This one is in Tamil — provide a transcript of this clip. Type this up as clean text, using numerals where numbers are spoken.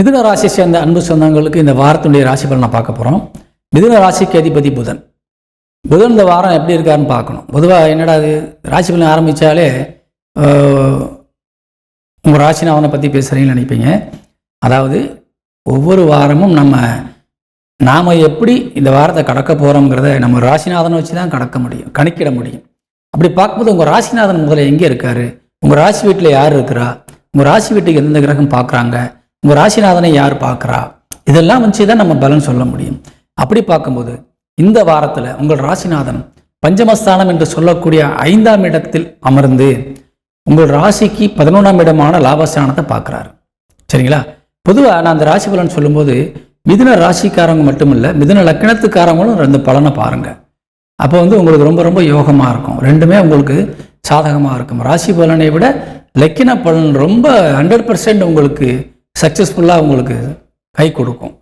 மிதுன ராசி சேர்ந்த அன்பு சொந்தங்களுக்கு இந்த வாரத்துடைய ராசி பலனை பார்க்க போகிறோம். மிதுன ராசிக்கு அதிபதி புதன். புதன் இந்த வாரம் எப்படி இருக்காருன்னு பார்க்கணும். பொதுவாக என்னடா அது ராசி பலன் ஆரம்பித்தாலே உங்கள் ராசிநாதனை பற்றி பேசுகிறீங்கன்னு நினைப்பீங்க. அதாவது ஒவ்வொரு வாரமும் நாம் எப்படி இந்த வாரத்தை கடக்க போகிறோங்கிறத நம்ம ராசிநாதனை வச்சு தான் கடக்க முடியும், கணிக்கிட முடியும். அப்படி பார்க்கும்போது உங்கள் ராசிநாதன் முதல்ல எங்கே இருக்கார், உங்கள் ராசி வீட்டில் யார் இருக்கிறா, உங்கள் ராசி வீட்டுக்கு எந்தெந்த கிரகம் பார்க்குறாங்க, உங்கள் ராசிநாதனை யார் பார்க்குறா, இதெல்லாம் வச்சு தான் நம்ம பலன் சொல்ல முடியும். அப்படி பார்க்கும்போது இந்த வாரத்தில் உங்கள் ராசிநாதன் பஞ்சமஸ்தானம் என்று சொல்லக்கூடிய 5ஆம் இடத்தில் அமர்ந்து உங்கள் ராசிக்கு 11ஆம் இடமான லாபஸ்தானத்தை பார்க்குறாரு. சரிங்களா? பொதுவாக நான் அந்த ராசி பலன் சொல்லும்போது மிதுன ராசிக்காரங்க மட்டும் இல்லை, மிதுன லக்கணத்துக்காரங்களும் 2 பலனை பாருங்கள். அப்போ உங்களுக்கு ரொம்ப ரொம்ப யோகமாக இருக்கும். ரெண்டுமே உங்களுக்கு சாதகமாக இருக்கும். ராசி பலனை விட லக்கின பலன் ரொம்ப 100% உங்களுக்கு சக்ஸஸ்ஃபுல்லாக உங்களுக்கு கை கொடுக்கும்.